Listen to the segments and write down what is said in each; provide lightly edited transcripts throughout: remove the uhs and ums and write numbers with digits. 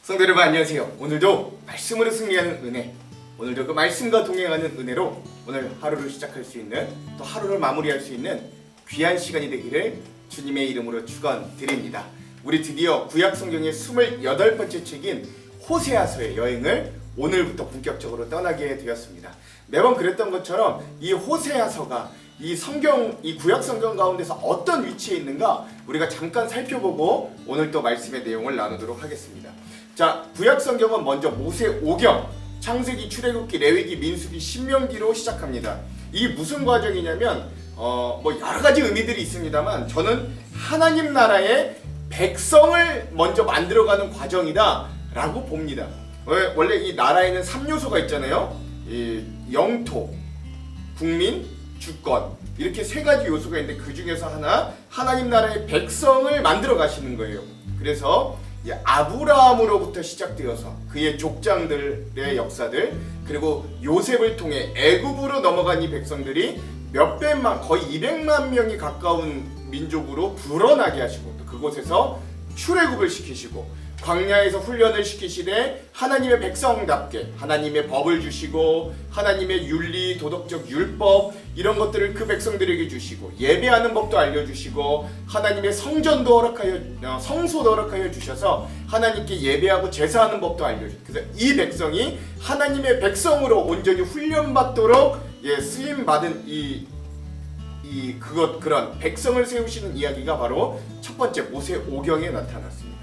성도 여러분 안녕하세요. 오늘도 말씀으로 승리하는 은혜, 오늘도 그 말씀과 동행하는 은혜로 오늘 하루를 시작할 수 있는, 또 하루를 마무리할 수 있는 귀한 시간이 되기를 주님의 이름으로 축원드립니다. 우리 드디어 구약 성경의 28번째 책인 호세아서의 여행을 오늘부터 본격적으로 떠나게 되었습니다. 매번 그랬던 것처럼 이 호세아서가 이 구약 성경 가운데서 어떤 위치에 있는가 우리가 잠깐 살펴보고 오늘 또 말씀의 내용을 나누도록 하겠습니다. 자, 구약 성경은 먼저 모세오경, 창세기, 출애굽기, 레위기, 민수기, 신명기로 시작합니다. 이게 무슨 과정이냐면 여러 가지 의미들이 있습니다만 저는 하나님 나라의 백성을 먼저 만들어가는 과정이다라고 봅니다. 원래 이 나라에는 3요소가 있잖아요. 이 영토, 국민, 주권, 이렇게 세 가지 요소가 있는데 그 중에서 하나님 나라의 백성을 만들어 가시는 거예요. 그래서 아브라함으로부터 시작되어서 그의 족장들의 역사들, 그리고 요셉을 통해 애굽으로 넘어간 이 백성들이 몇백만, 거의 200만 명이 가까운 민족으로 불어나게 하시고, 또 그곳에서 출애굽을 시키시고, 광야에서 훈련을 시키시되 하나님의 백성답게 하나님의 법을 주시고, 하나님의 윤리, 도덕적 율법 이런 것들을 그 백성들에게 주시고, 예배하는 법도 알려주시고, 하나님의 성전도 성소도 허락하여 주셔서 하나님께 예배하고 제사하는 법도 알려주시고, 그래서 이 백성이 하나님의 백성으로 온전히 훈련받도록 쓰임받은 그런 백성을 세우시는 이야기가 바로 첫 번째 모세오경에 나타났습니다.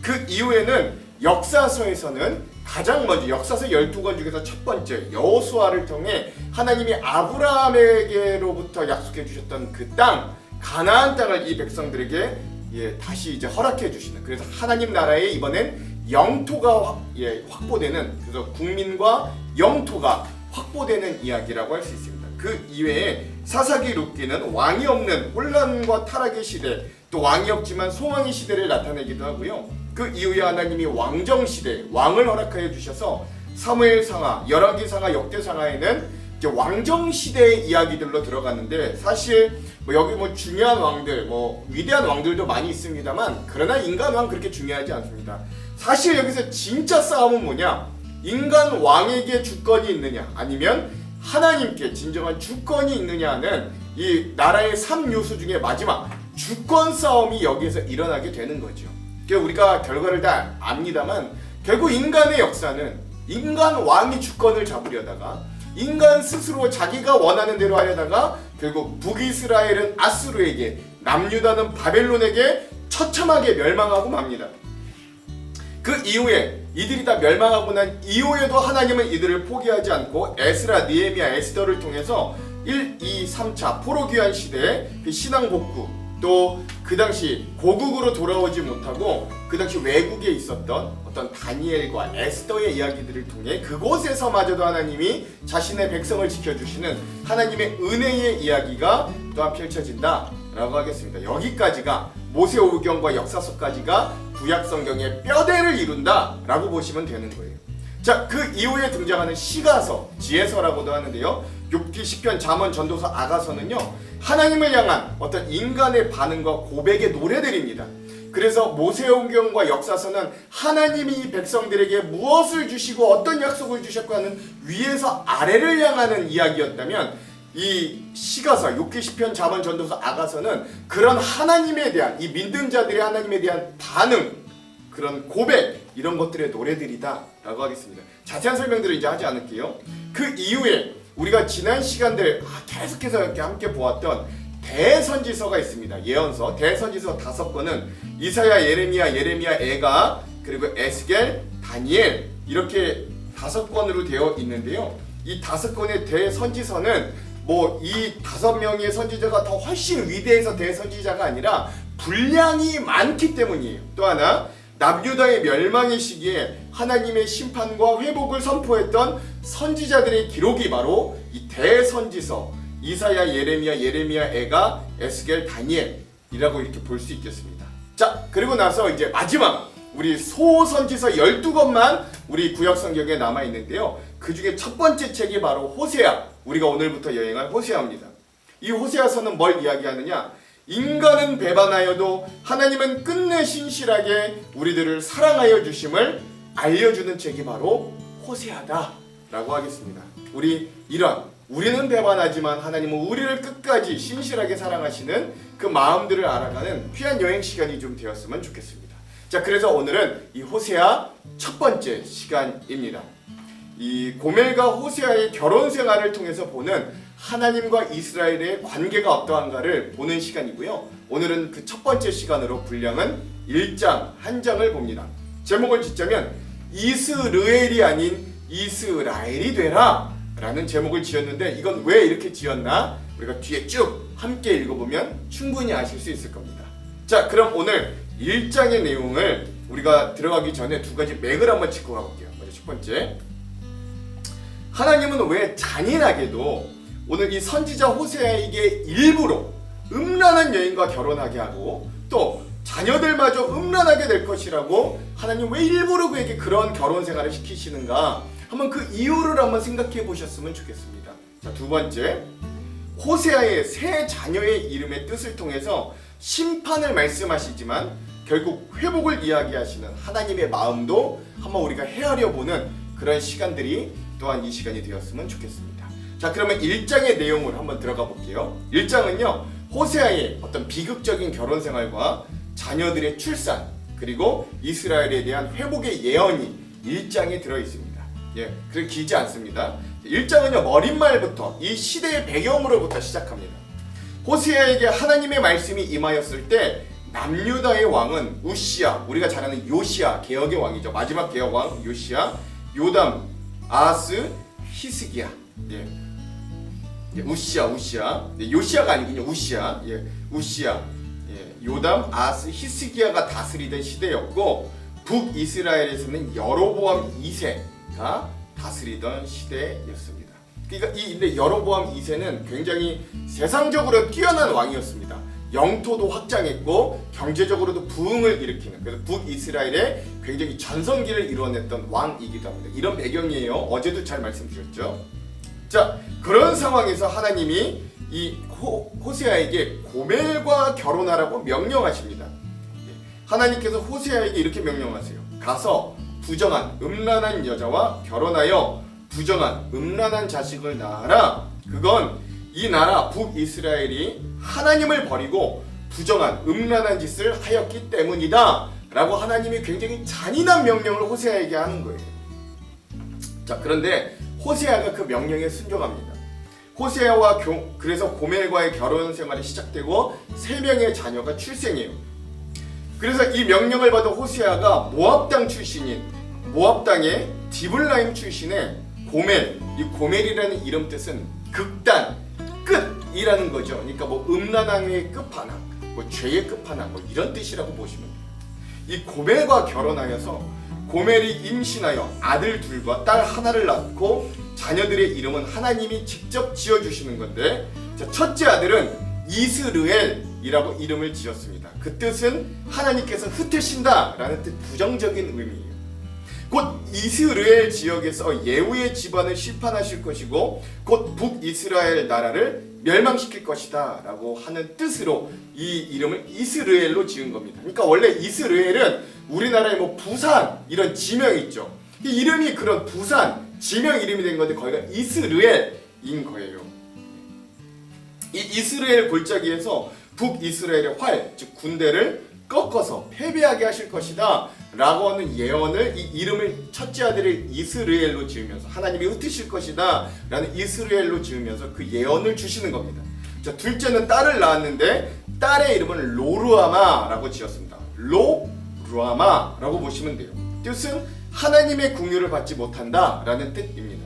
그 이후에는 역사서에서는 가장 먼저 역사서 12권 중에서 첫 번째 여호수아를 통해 하나님이 아브라함에게로부터 약속해 주셨던 그 땅, 가나안 땅을 이 백성들에게 다시 이제 허락해 주시는, 그래서 하나님 나라에 이번엔 영토가 확보되는, 그래서 국민과 영토가 확보되는 이야기라고 할 수 있습니다. 그 이외에 사사기 룻기는 왕이 없는 혼란과 타락의 시대, 또 왕이 없지만 소망의 시대를 나타내기도 하고요. 그 이후에 하나님이 왕정 시대, 왕을 허락하여 주셔서 사무엘상하, 열왕기상하, 역대상하에는 이제 왕정 시대의 이야기들로 들어갔는데, 사실 여기 중요한 왕들, 위대한 왕들도 많이 있습니다만, 그러나 인간 왕 그렇게 중요하지 않습니다. 사실 여기서 진짜 싸움은 뭐냐? 인간 왕에게 주권이 있느냐, 아니면 하나님께 진정한 주권이 있느냐는 이 나라의 3요소 중에 마지막 주권 싸움이 여기에서 일어나게 되는 거죠. 우리가 결과를 다 압니다만, 결국 인간의 역사는 인간 왕이 주권을 잡으려다가, 인간 스스로 자기가 원하는 대로 하려다가 결국 북이스라엘은 아수르에게, 남유다는 바벨론에게 처참하게 멸망하고 맙니다. 그 이후에 이들이 다 멸망하고 난 이후에도 하나님은 이들을 포기하지 않고 에스라, 느헤미야, 에스더를 통해서 1, 2, 3차 포로귀환 시대의 그 신앙 복구, 또 그 당시 고국으로 돌아오지 못하고 그 당시 외국에 있었던 어떤 다니엘과 에스더의 이야기들을 통해 그곳에서마저도 하나님이 자신의 백성을 지켜주시는 하나님의 은혜의 이야기가 또한 펼쳐진다라고 하겠습니다. 여기까지가 모세오경과 역사서까지가 구약 성경의 뼈대를 이룬다라고 보시면 되는 거예요. 자, 그 이후에 등장하는 시가서, 지혜서라고도 하는데요. 욥기, 시편, 잠언, 전도서, 아가서는요, 하나님을 향한 어떤 인간의 반응과 고백의 노래들입니다. 그래서 모세오경과 역사서는 하나님이 이 백성들에게 무엇을 주시고 어떤 약속을 주셨고 하는 위에서 아래를 향하는 이야기였다면, 이 시가서, 욥기, 시편, 잠언, 전도서, 아가서는 그런 하나님에 대한, 이 믿는 자들의 하나님에 대한 반응, 그런 고백, 이런 것들의 노래들이다 라고 하겠습니다. 자세한 설명들을 이제 하지 않을게요. 그 이후에 우리가 지난 시간들 계속해서 이렇게 함께 보았던 대선지서가 있습니다. 예언서, 대선지서 5권은 이사야, 예레미야, 에가, 그리고 에스겔, 다니엘, 이렇게 5권으로 되어 있는데요. 이 5권의 대선지서는 이 5명의 선지자가 더 훨씬 위대해서 대선지자가 아니라 분량이 많기 때문이에요. 또 하나, 남유다의 멸망의 시기에 하나님의 심판과 회복을 선포했던 선지자들의 기록이 바로 이 대선지서, 이사야, 예레미야, 에가, 에스겔, 다니엘이라고 이렇게 볼 수 있겠습니다. 자, 그리고 나서 이제 마지막 우리 소선지서 12권만 우리 구약 성경에 남아 있는데요. 그 중에 첫 번째 책이 바로 호세아, 우리가 오늘부터 여행할 호세아입니다. 이 호세아서는 뭘 이야기하느냐? 인간은 배반하여도 하나님은 끝내 신실하게 우리들을 사랑하여 주심을 알려주는 책이 바로 호세아다라고 하겠습니다. 우리는 배반하지만 하나님은 우리를 끝까지 신실하게 사랑하시는 그 마음들을 알아가는 귀한 여행 시간이 좀 되었으면 좋겠습니다. 자, 그래서 오늘은 이 호세아 첫 번째 시간입니다. 이 고멜과 호세아의 결혼 생활을 통해서 보는 하나님과 이스라엘의 관계가 어떠한가를 보는 시간이고요. 오늘은 그 첫 번째 시간으로 분량은 1장 한 장을 봅니다. 제목을 짓자면 이스르엘이 아닌 이스라엘이 되라 라는 제목을 지었는데, 이건 왜 이렇게 지었나 우리가 뒤에 쭉 함께 읽어보면 충분히 아실 수 있을 겁니다. 자, 그럼 오늘 1장의 내용을 우리가 들어가기 전에 두 가지 맥을 한번 짚고 가볼게요. 먼저 첫 번째, 하나님은 왜 잔인하게도 오늘 이 선지자 호세아에게 일부러 음란한 여인과 결혼하게 하고 또 자녀들마저 음란하게 될 것이라고 하나님 왜 일부러 그에게 그런 결혼 생활을 시키시는가, 한번 그 이유를 한번 생각해 보셨으면 좋겠습니다. 자, 두 번째, 호세아의 세 자녀의 이름의 뜻을 통해서 심판을 말씀하시지만 결국 회복을 이야기하시는 하나님의 마음도 한번 우리가 헤아려 보는 그런 시간들이 또한 이 시간이 되었으면 좋겠습니다. 자, 그러면 1장의 내용으로 한번 들어가 볼게요. 1장은요, 호세아의 어떤 비극적인 결혼 생활과 자녀들의 출산, 그리고 이스라엘에 대한 회복의 예언이 1장에 들어 있습니다. 예, 그렇게 길지 않습니다. 1장은요, 머릿말부터 이 시대의 배경으로부터 시작합니다. 호세아에게 하나님의 말씀이 임하였을 때 남유다의 왕은 우시야, 우리가 잘 아는 요시야, 개혁의 왕이죠. 마지막 개혁 왕 요시야, 요담, 아하스, 히스기야. 예. 우시야. 네, 요시야가 아니군요. 우시야. 예. 우시야. 예. 요담, 아하스, 히스기야가 다스리던 시대였고, 북이스라엘에서는 여로보암 2세가 다스리던 시대였습니다. 그러니까 근데 여로보암 2세는 굉장히 세상적으로 뛰어난 왕이었습니다. 영토도 확장했고 경제적으로도 부흥을 일으키는, 그래서 북이스라엘에 굉장히 전성기를 이뤄냈던 왕이기도 합니다. 이런 배경이에요. 어제도 잘 말씀드렸죠. 자, 그런 상황에서 하나님이 이 호세아에게 고멜과 결혼하라고 명령하십니다. 하나님께서 호세아에게 이렇게 명령하세요. 가서 부정한 음란한 여자와 결혼하여 부정한 음란한 자식을 낳아라. 그건 이 나라 북이스라엘이 하나님을 버리고 부정한 음란한 짓을 하였기 때문이다 라고 하나님이 굉장히 잔인한 명령을 호세아에게 하는 거예요. 자, 그런데 호세아가 그 명령에 순종합니다. 호세아와 그래서 고멜과의 결혼 생활이 시작되고 3명의 자녀가 출생해요. 그래서 이 명령을 받은 호세아가 모압 땅 출신인, 모압 땅의 디블라임 출신의 고멜, 이 고멜이라는 이름 뜻은 극단, 끝이라는 거죠. 그러니까 뭐 음란함의 끝판왕, 뭐 죄의 끝판왕, 뭐 이런 뜻이라고 보시면 돼요. 이 고멜과 결혼하여서 고멜이 임신하여 아들 둘과 딸 하나를 낳고 자녀들의 이름은 하나님이 직접 지어주시는 건데, 자, 첫째 아들은 이스르엘이라고 이름을 지었습니다. 그 뜻은 하나님께서 흩으신다 라는 뜻, 부정적인 의미예요. 곧 이스라엘 지역에서 예후의 집안을 심판하실 것이고 곧 북이스라엘 나라를 멸망시킬 것이다 라고 하는 뜻으로 이 이름을 이스라엘로 지은 겁니다. 그러니까 원래 이스라엘은 우리나라의 뭐 부산 이런 지명 있죠. 이 이름이 그런 부산 지명 이름이 된 건데 거기가 이스라엘인 거예요. 이 이스라엘 골짜기에서 북이스라엘의 활, 즉 군대를 꺾어서 패배하게 하실 것이다 라고 하는 예언을, 이 이름을 첫째 아들을 이스라엘로 지으면서 하나님이 흩으실 것이다 라는 이스라엘로 지으면서 그 예언을 주시는 겁니다. 자, 둘째는 딸을 낳았는데 딸의 이름은 로르아마 라고 지었습니다. 로르아마 라고 보시면 돼요. 뜻은 하나님의 궁유를 받지 못한다 라는 뜻입니다.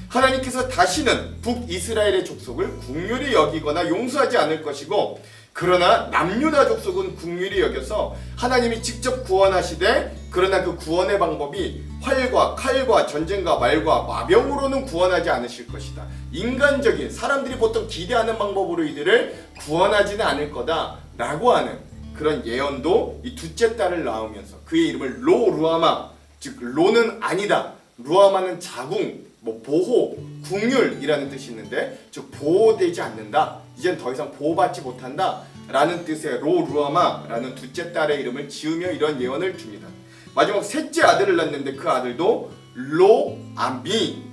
하나님께서 다시는 북이스라엘의 족속을 궁휼히 여기거나 용서하지 않을 것이고, 그러나 남유다 족속은 궁휼히 여겨서 하나님이 직접 구원하시되, 그러나 그 구원의 방법이 활과 칼과 전쟁과 말과 마병으로는 구원하지 않으실 것이다. 인간적인 사람들이 보통 기대하는 방법으로 이들을 구원하지는 않을 거다 라고 하는 그런 예언도 이 둘째 딸을 낳으면서 그의 이름을 로루아마, 즉 로는 아니다, 루아마는 자궁, 뭐 보호, 궁율이라는 뜻이 있는데, 즉 보호되지 않는다, 이젠 더 이상 보호받지 못한다 라는 뜻의 로루아마라는 둘째 딸의 이름을 지으며 이런 예언을 줍니다. 마지막 셋째 아들을 낳는데 그 아들도 로암미라고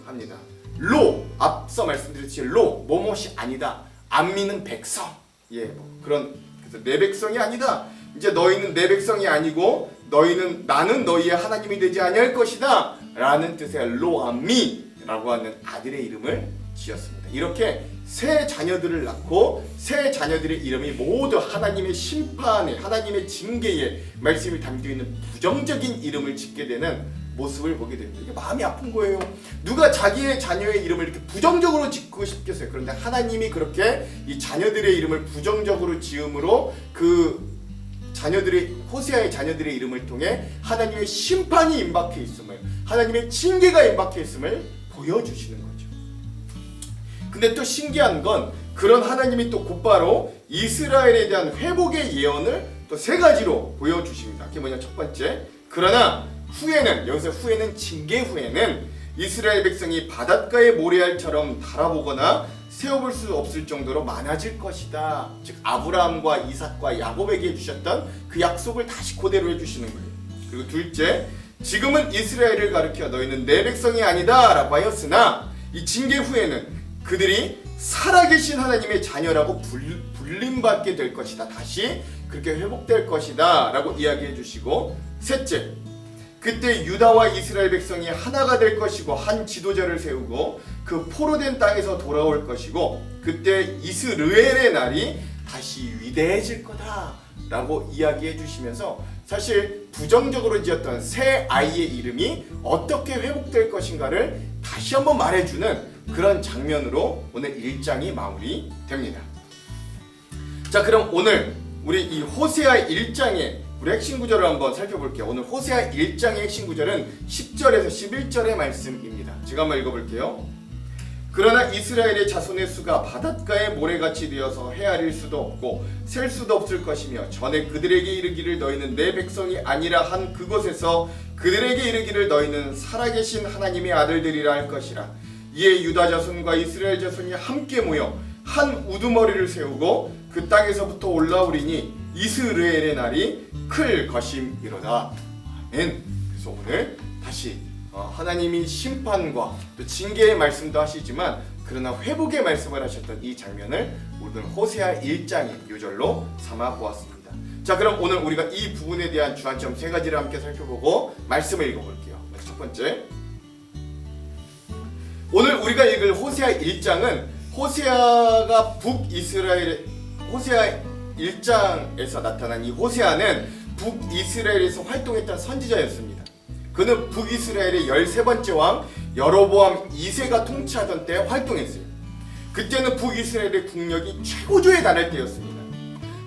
합니다. 로, 앞서 말씀드렸듯이 로, 뭐뭇이 아니다. 암미는 백성. 예, 뭐 그런, 그래서 내 백성이 아니다. 이제 너희는 내 백성이 아니고 너희는 나는 너희의 하나님이 되지 아니할 것이다 라는 뜻의 로암미라고 하는 아들의 이름을 지었습니다. 이렇게 세 자녀들을 낳고 세 자녀들의 이름이 모두 하나님의 심판에, 하나님의 징계에 말씀이 담겨있는 부정적인 이름을 짓게 되는 모습을 보게 됩니다. 이게 마음이 아픈 거예요. 누가 자기의 자녀의 이름을 이렇게 부정적으로 짓고 싶겠어요. 그런데 하나님이 그렇게 이 자녀들의 이름을 부정적으로 지음으로 그 자녀들의, 호세아의 자녀들의 이름을 통해 하나님의 심판이 임박해 있음을, 하나님의 징계가 임박해 있음을 보여주시는 거죠. 근데 또 신기한 건 그런 하나님이 또 곧바로 이스라엘에 대한 회복의 예언을 또 세 가지로 보여주십니다. 그게 뭐냐, 첫 번째, 그러나 후에는, 여기서 후에는 징계 후에는 이스라엘 백성이 바닷가의 모래알처럼 달아보거나 세어볼 수 없을 정도로 많아질 것이다. 즉 아브라함과 이삭과 야곱에게 해주셨던 그 약속을 다시 그대로 해주시는 거예요. 그리고 둘째, 지금은 이스라엘을 가리켜 너희는 내 백성이 아니다 라고 하였으나 이 징계 후에는 그들이 살아계신 하나님의 자녀라고 불림받게 될 것이다. 다시 그렇게 회복될 것이다 라고 이야기해 주시고, 셋째, 그때 유다와 이스라엘 백성이 하나가 될 것이고 한 지도자를 세우고 그 포로된 땅에서 돌아올 것이고 그때 이스르엘의 날이 다시 위대해질 거다 라고 이야기해 주시면서 사실 부정적으로 지었던 새 아이의 이름이 어떻게 회복될 것인가를 다시 한번 말해주는 그런 장면으로 오늘 1장이 마무리됩니다. 자, 그럼 오늘 우리 이 호세아 1장의 우리 핵심 구절을 한번 살펴볼게요. 오늘 호세아 1장의 핵심 구절은 10절에서 11절의 말씀입니다. 제가 한번 읽어볼게요. 그러나 이스라엘의 자손의 수가 바닷가의 모래같이 되어서 헤아릴 수도 없고 셀 수도 없을 것이며 전에 그들에게 이르기를 너희는 내 백성이 아니라 한 그곳에서 그들에게 이르기를 너희는 살아계신 하나님의 아들들이라 할 것이라. 이에 유다 자손과 이스라엘 자손이 함께 모여 한 우두머리를 세우고 그 땅에서부터 올라오리니 이스라엘의 날이 클 것임이로다. 아멘. 그래서 오늘 다시 하나님이 심판과 또 징계의 말씀도 하시지만 그러나 회복의 말씀을 하셨던 이 장면을 오늘 호세아 1장의 요절로 삼아 보았습니다. 자, 그럼 오늘 우리가 이 부분에 대한 주안점 세 가지를 함께 살펴보고 말씀을 읽어볼게요. 첫 번째, 오늘 우리가 읽을 호세아 1장은 호세아가 북이스라엘, 호세아 1장에서 나타난 이 호세아는 북이스라엘에서 활동했던 선지자였습니다. 그는 북이스라엘의 13번째 왕 여로보암 2세가 통치하던 때 활동했어요. 그때는 북이스라엘의 국력이 최고조에 달할 때였습니다.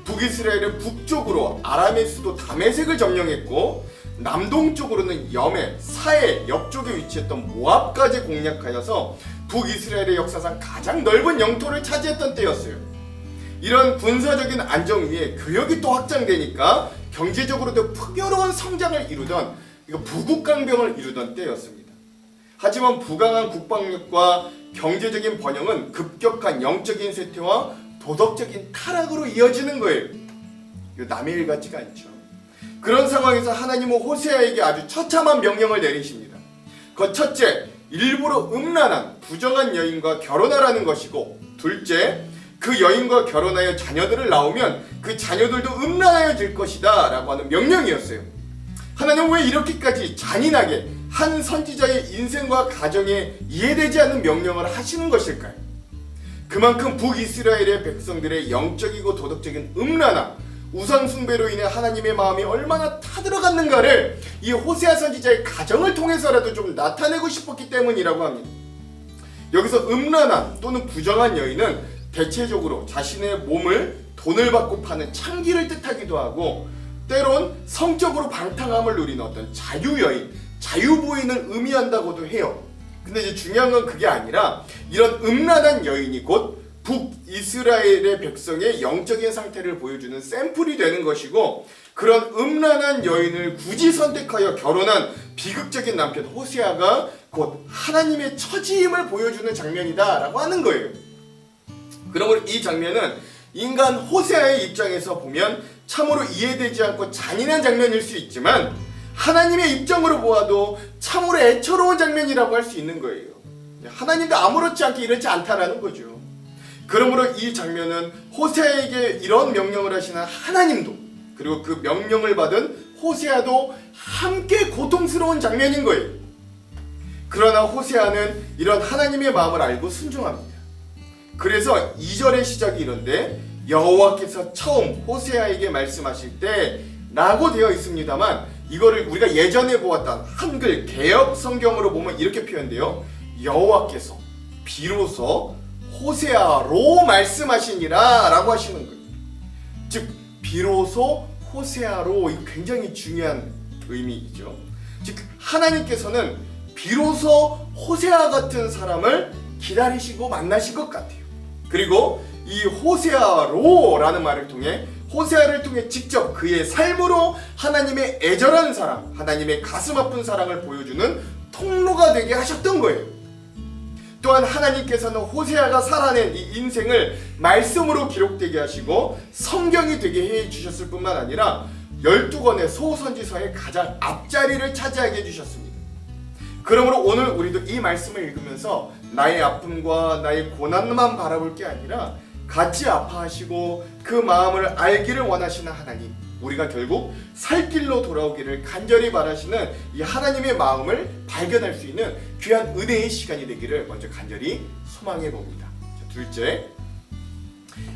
북이스라엘은 북쪽으로 아람의 수도 다메섹을 점령했고 남동쪽으로는 여메, 사해 옆쪽에 위치했던 모압까지 공략하여서 북이스라엘의 역사상 가장 넓은 영토를 차지했던 때였어요. 이런 군사적인 안정 위에 교역이 또 확장되니까 경제적으로도 풍요로운 성장을 이루던 부국강병을 이루던 때였습니다. 하지만 부강한 국방력과 경제적인 번영은 급격한 영적인 쇠퇴와 도덕적인 타락으로 이어지는 거예요. 이거 남의 일 같지가 않죠. 그런 상황에서 하나님은 호세아에게 아주 처참한 명령을 내리십니다. 그 첫째, 일부러 음란한 부정한 여인과 결혼하라는 것이고, 둘째, 그 여인과 결혼하여 자녀들을 낳으면 그 자녀들도 음란하여질 것이다 라고 하는 명령이었어요. 하나님은 왜 이렇게까지 잔인하게 한 선지자의 인생과 가정에 이해되지 않는 명령을 하시는 것일까요? 그만큼 북이스라엘의 백성들의 영적이고 도덕적인 음란함, 우상숭배로 인해 하나님의 마음이 얼마나 타들어갔는가를 이 호세아 선지자의 가정을 통해서라도 좀 나타내고 싶었기 때문이라고 합니다. 여기서 음란한 또는 부정한 여인은 대체적으로 자신의 몸을 돈을 받고 파는 창기를 뜻하기도 하고, 때론 성적으로 방탕함을 누리는 어떤 자유여인, 자유부인을 의미한다고도 해요. 근데 이제 중요한 건 그게 아니라 이런 음란한 여인이 곧 북이스라엘의 백성의 영적인 상태를 보여주는 샘플이 되는 것이고, 그런 음란한 여인을 굳이 선택하여 결혼한 비극적인 남편 호세아가 곧 하나님의 처지임을 보여주는 장면이다 라고 하는 거예요. 그러므로 이 장면은 인간 호세아의 입장에서 보면 참으로 이해되지 않고 잔인한 장면일 수 있지만, 하나님의 입장으로 보아도 참으로 애처로운 장면이라고 할 수 있는 거예요. 하나님도 아무렇지 않게 이렇지 않다라는 거죠. 그러므로 이 장면은 호세아에게 이런 명령을 하시는 하나님도, 그리고 그 명령을 받은 호세아도 함께 고통스러운 장면인 거예요. 그러나 호세아는 이런 하나님의 마음을 알고 순종합니다. 그래서 2절의 시작이 이런데, 여호와께서 처음 호세아에게 말씀하실 때 라고 되어 있습니다만, 이거를 우리가 예전에 보았던 한글 개역 성경으로 보면 이렇게 표현돼요. 여호와께서 비로소 호세아로 말씀하시니라 라고 하시는 거예요. 즉 비로소 호세아로, 이거 굉장히 중요한 의미이죠. 즉 하나님께서는 비로소 호세아 같은 사람을 기다리시고 만나신 것 같아요. 그리고 이 호세아로라는 말을 통해, 호세아를 통해 직접 그의 삶으로 하나님의 애절한 사랑, 하나님의 가슴 아픈 사랑을 보여주는 통로가 되게 하셨던 거예요. 또한 하나님께서는 호세아가 살아낸 이 인생을 말씀으로 기록되게 하시고 성경이 되게 해주셨을 뿐만 아니라 12권의 소선지서의 가장 앞자리를 차지하게 해주셨습니다. 그러므로 오늘 우리도 이 말씀을 읽으면서 나의 아픔과 나의 고난만 바라볼 게 아니라 같이 아파하시고 그 마음을 알기를 원하시는 하나님, 우리가 결국 살 길로 돌아오기를 간절히 바라시는 이 하나님의 마음을 발견할 수 있는 귀한 은혜의 시간이 되기를 먼저 간절히 소망해 봅니다. 둘째,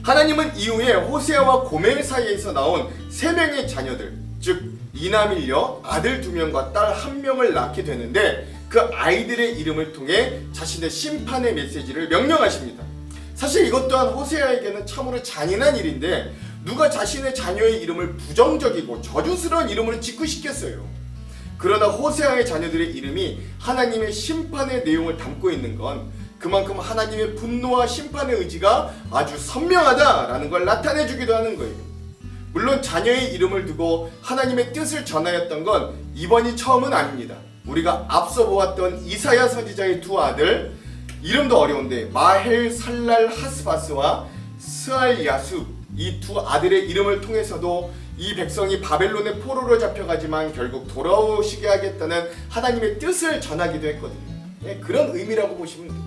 하나님은 이후에 호세아와 고멜 사이에서 나온 3명의 자녀들, 즉 이남일녀 아들 2명과 딸 1명을 낳게 되는데, 그 아이들의 이름을 통해 자신의 심판의 메시지를 명령하십니다. 사실 이것 또한 호세아에게는 참으로 잔인한 일인데, 누가 자신의 자녀의 이름을 부정적이고 저주스러운 이름으로 짓고 싶겠어요. 그러나 호세아의 자녀들의 이름이 하나님의 심판의 내용을 담고 있는 건 그만큼 하나님의 분노와 심판의 의지가 아주 선명하다라는 걸 나타내 주기도 하는 거예요. 물론 자녀의 이름을 두고 하나님의 뜻을 전하였던 건 이번이 처음은 아닙니다. 우리가 앞서 보았던 이사야 선지자의 2 아들, 이름도 어려운데 마헬 살랄 하스바스와 스알 야수, 이 2 아들의 이름을 통해서도 이 백성이 바벨론의 포로로 잡혀가지만 결국 돌아오시게 하겠다는 하나님의 뜻을 전하기도 했거든요. 그런 의미라고 보시면 돼요.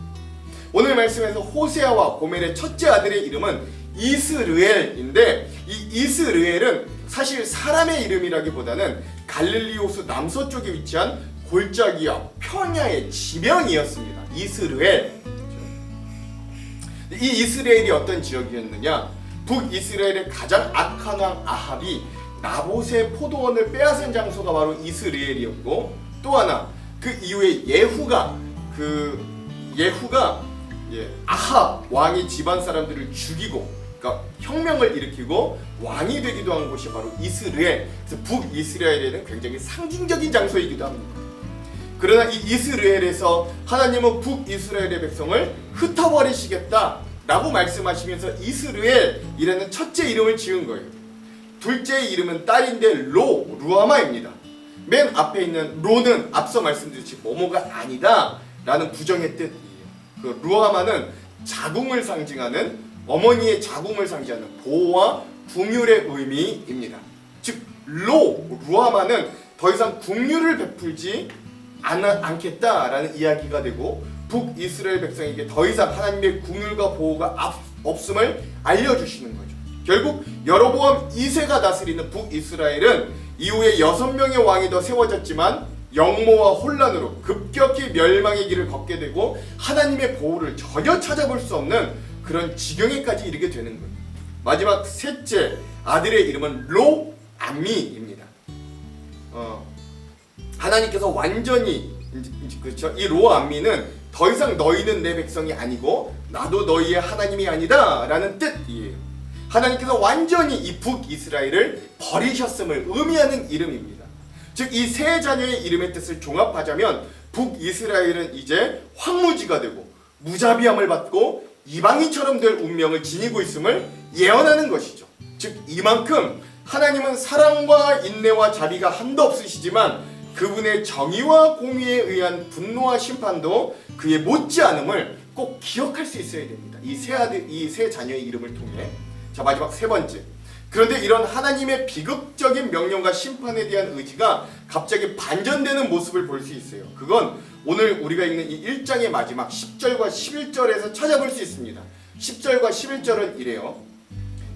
오늘 말씀에서 호세아와 고멜의 첫째 아들의 이름은 이스르엘인데, 이 이스르엘은 사실 사람의 이름이라기보다는 갈릴리 호수 남서쪽에 위치한 골짜기와 평야의 지명이었습니다. 이스르엘. 이 이스라엘이 어떤 지역이었느냐? 북이스라엘의 가장 악한 왕 아합이 나봇의 포도원을 빼앗은 장소가 바로 이스라엘이었고, 또 하나 그 이후에 예후가 아합 왕의 집안 사람들을 죽이고, 그러니까 혁명을 일으키고 왕이 되기도 한 곳이 바로 이스라엘. 그래서 북이스라엘에는 굉장히 상징적인 장소이기도 합니다. 그러나 이 이스라엘에서 하나님은 북이스라엘의 백성을 흩어버리시겠다라고 말씀하시면서 이스라엘이라는 첫째 이름을 지은 거예요. 둘째의 이름은 딸인데 루아마입니다. 맨 앞에 있는 로는 앞서 말씀드렸듯이 뭐뭐가 아니다 라는 부정의 뜻이에요. 그 루아마는 자궁을 상징하는, 어머니의 자궁을 상징하는 보호와 궁율의 의미입니다. 즉 루아마는 더 이상 궁율을 베풀지 않겠다라는 이야기가 되고, 북이스라엘 백성에게 더 이상 하나님의 궁율과 보호가 없음을 알려주시는 거죠. 결국 여로보암 2세가 다스리는 북이스라엘은 이후에 6명의 왕이 더 세워졌지만 영모와 혼란으로 급격히 멸망의 길을 걷게 되고 하나님의 보호를 전혀 찾아볼 수 없는 그런 지경에까지 이르게 되는 거예요. 마지막 셋째 아들의 이름은 로암미입니다. 하나님께서 완전히, 그렇죠? 이 로암미는 더 이상 너희는 내 백성이 아니고 나도 너희의 하나님이 아니다 라는 뜻이에요. 하나님께서 완전히 이 북이스라엘을 버리셨음을 의미하는 이름입니다. 즉 이 세 자녀의 이름의 뜻을 종합하자면 북이스라엘은 이제 황무지가 되고 무자비함을 받고 이방인처럼 될 운명을 지니고 있음을 예언하는 것이죠. 즉 이만큼 하나님은 사랑과 인내와 자비가 한도 없으시지만 그분의 정의와 공의에 의한 분노와 심판도 그의 못지않음을 꼭 기억할 수 있어야 됩니다. 이 세 자녀의 이름을 통해. 자, 마지막 세 번째, 그런데 이런 하나님의 비극적인 명령과 심판에 대한 의지가 갑자기 반전되는 모습을 볼 수 있어요. 그건 오늘 우리가 읽는 이 1장의 마지막 10절과 11절에서 찾아볼 수 있습니다. 10절과 11절은 이래요.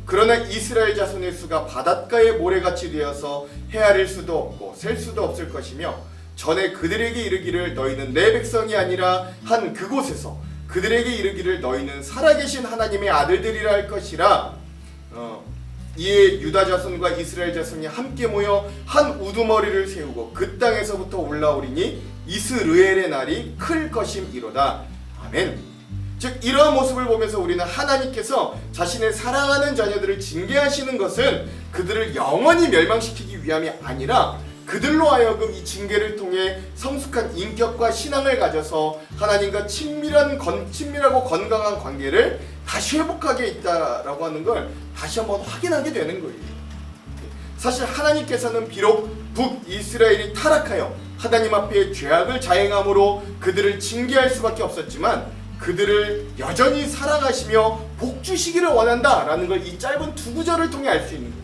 그러나 이스라엘 자손의 수가 바닷가의 모래같이 되어서 헤아릴 수도 없고 셀 수도 없을 것이며 전에 그들에게 이르기를 너희는 내 백성이 아니라 한 그곳에서 그들에게 이르기를 너희는 살아계신 하나님의 아들들이라 할 것이라. 이에 유다 자손과 이스라엘 자손이 함께 모여 한 우두머리를 세우고 그 땅에서부터 올라오리니 이스르엘의 날이 클 것임이로다. 아멘. 즉 이러한 모습을 보면서 우리는 하나님께서 자신의 사랑하는 자녀들을 징계하시는 것은 그들을 영원히 멸망시키기 위함이 아니라 그들로 하여금 이 징계를 통해 성숙한 인격과 신앙을 가져서 하나님과 친밀하고 건강한 관계를 다시 회복하게 있다라고 하는 걸 다시 한번 확인하게 되는 거예요. 사실 하나님께서는 비록 북이스라엘이 타락하여 하나님 앞에 죄악을 자행함으로 그들을 징계할 수밖에 없었지만 그들을 여전히 사랑하시며 복 주시기를 원한다라는 걸 이 짧은 두 구절을 통해 알 수 있는 거예요.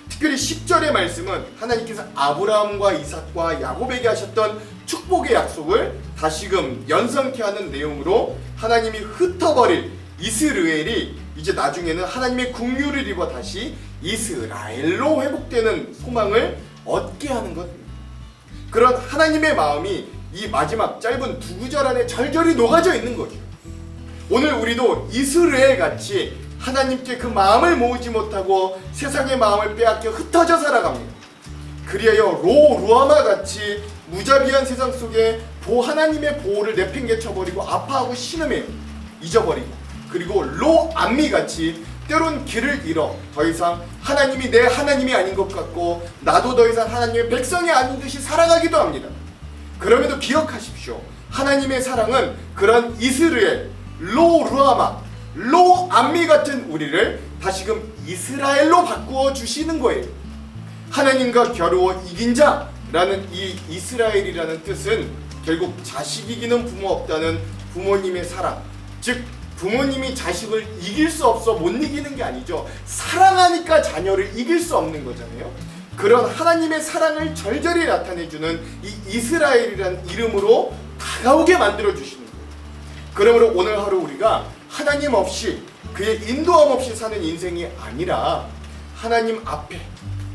특별히 10절의 말씀은 하나님께서 아브라함과 이삭과 야곱에게 하셨던 축복의 약속을 다시금 연상케 하는 내용으로 하나님이 흩어버릴 이스르엘이 이제 나중에는 하나님의 긍휼을 입어 다시 이스라엘로 회복되는 소망을 얻게 하는 것입니다. 그런 하나님의 마음이 이 마지막 짧은 두 구절 안에 절절히 녹아져 있는 거죠. 오늘 우리도 이스라엘 같이 하나님께 그 마음을 모으지 못하고 세상의 마음을 빼앗겨 흩어져 살아갑니다. 그리하여 루아마 같이 무자비한 세상 속에 하나님의 보호를 내팽개쳐버리고 아파하고 신음해 잊어버리고, 그리고 로암미 같이 때론 길을 잃어 더 이상 하나님이 내 하나님이 아닌 것 같고 나도 더 이상 하나님의 백성이 아닌 듯이 살아가기도 합니다. 그럼에도 기억하십시오. 하나님의 사랑은 그런 이스라엘, 루아마, 로암미 같은 우리를 다시금 이스라엘로 바꾸어 주시는 거예요. 하나님과 겨루어 이긴 자라는 이 이스라엘이라는 뜻은 결국 자식 이기는 부모 없다는 부모님의 사랑, 즉 부모님이 자식을 이길 수 없어 못 이기는 게 아니죠. 사랑하니까 자녀를 이길 수 없는 거잖아요. 그런 하나님의 사랑을 절절히 나타내주는 이 이스라엘이라는 이름으로 다가오게 만들어주시는 거예요. 그러므로 오늘 하루 우리가 하나님 없이 그의 인도함 없이 사는 인생이 아니라 하나님 앞에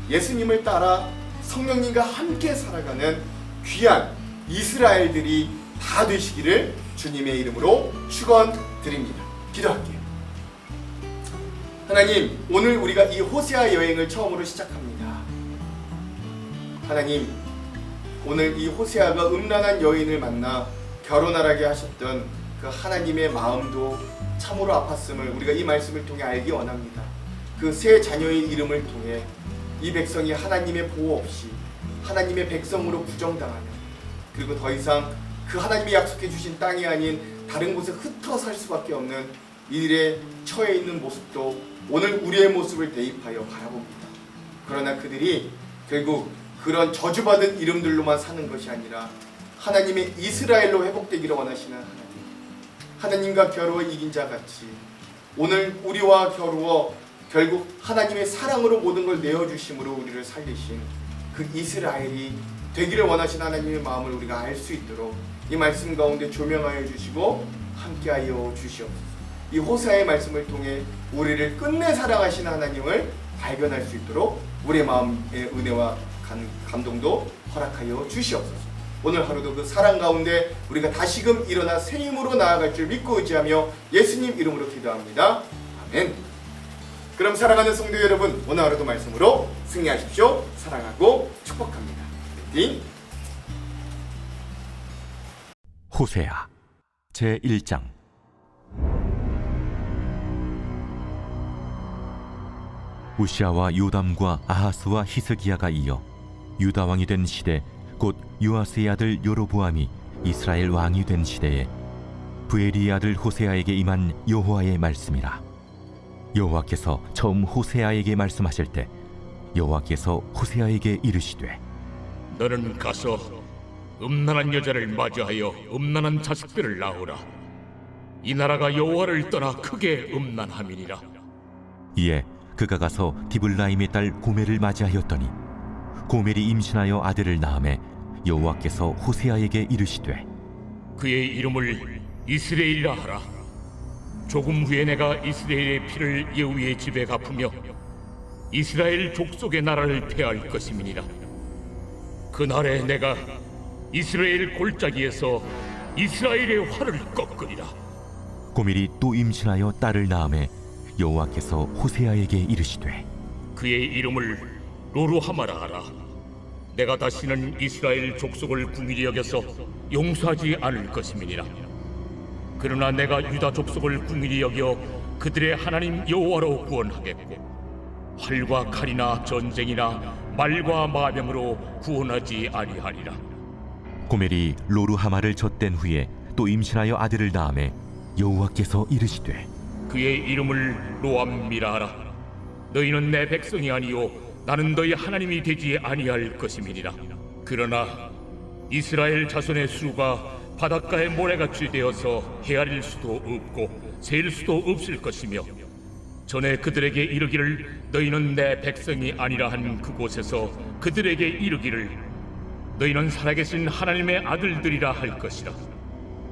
예수님을 따라 성령님과 함께 살아가는 귀한 이스라엘들이 다 되시기를 주님의 이름으로 축원드립니다. 기도할게요. 하나님, 오늘 우리가 이 호세아 여행을 처음으로 시작합니다. 하나님, 오늘 이 호세아가 음란한 여인을 만나 결혼하라게 하셨던 그 하나님의 마음도 참으로 아팠음을 우리가 이 말씀을 통해 알기 원합니다. 그 세 자녀의 이름을 통해 이 백성이 하나님의 보호 없이 하나님의 백성으로 부정당하며, 그리고 더 이상 그 하나님이 약속해 주신 땅이 아닌 다른 곳에 흩어 살 수밖에 없는 일에 처해 있는 모습도 오늘 우리의 모습을 대입하여 바라봅니다. 그러나 그들이 결국 그런 저주받은 이름들로만 사는 것이 아니라 하나님의 이스라엘로 회복되기를 원하시는 하나님과 겨루어 이긴 자 같이 오늘 우리와 겨루어 결국 하나님의 사랑으로 모든 걸 내어주심으로 우리를 살리신 그 이스라엘이 되기를 원하시는 하나님의 마음을 우리가 알 수 있도록 이 말씀 가운데 조명하여 주시고 함께하여 주시옵소서. 이 호세아의 말씀을 통해 우리를 끝내 사랑하시는 하나님을 발견할 수 있도록 우리의 마음의 은혜와 감동도 허락하여 주시옵소서. 오늘 하루도 그 사랑 가운데 우리가 다시금 일어나 새 힘으로 나아갈 줄 믿고 의지하며 예수님 이름으로 기도합니다. 아멘. 그럼 사랑하는 성도 여러분, 오늘 하루도 말씀으로 승리하십시오. 사랑하고 축복합니다. 띵. 호세아 제1장. 우시아와 요담과 아하스와 히스기야가 이어 유다 왕이 된 시대, 곧 요아스의 아들 여로보암이 이스라엘 왕이 된 시대에 부엘리의 아들 호세아에게 임한 여호와의 말씀이라. 여호와께서 처음 호세아에게 말씀하실 때 여호와께서 호세아에게 이르시되, 너는 가서 음란한 여자를 맞이하여 음란한 자식들을 낳으라. 이 나라가 여호와를 떠나 크게 음란함이니라. 이에 그가 가서 디블라임의 딸 고멜을 맞이하였더니 고멜이 임신하여 아들을 낳음에 여호와께서 호세아에게 이르시되 그의 이름을 이스라엘이라 하라. 조금 후에 내가 이스라엘의 피를 여호와의 집에 갚으며 이스라엘 족속의 나라를 폐할 것임이니라. 그날에 내가 이스라엘 골짜기에서 이스라엘의 활을 꺾으리라. 고멜이 또 임신하여 딸을 낳음에 여호와께서 호세아에게 이르시되 그의 이름을 로루하마라 하라. 내가 다시는 이스라엘 족속을 궁일히 여겨서 용서하지 않을 것임이니라. 그러나 내가 유다 족속을 궁일히 여겨 그들의 하나님 여호와로 구원하겠고 활과 칼이나 전쟁이나 말과 마병으로 구원하지 아니하리라. 고멜이 로루하마를 젖된 후에 또 임신하여 아들을 낳음에 여호와께서 이르시되 그의 이름을 로암미라 하라. 너희는 내 백성이 아니요 나는 너희 하나님이 되지 아니할 것임이니라. 그러나 이스라엘 자손의 수가 바닷가의 모래같이 되어서 헤아릴 수도 없고 셀 수도 없을 것이며 전에 그들에게 이르기를 너희는 내 백성이 아니라 한 그곳에서 그들에게 이르기를 너희는 살아계신 하나님의 아들들이라 할 것이라.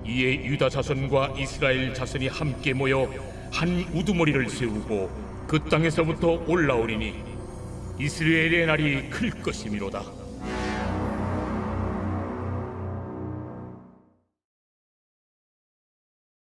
이에 유다 자손과 이스라엘 자손이 함께 모여 한 우두머리를 세우고 그 땅에서부터 올라오리니 이스라엘의 날이 클 것이미로다.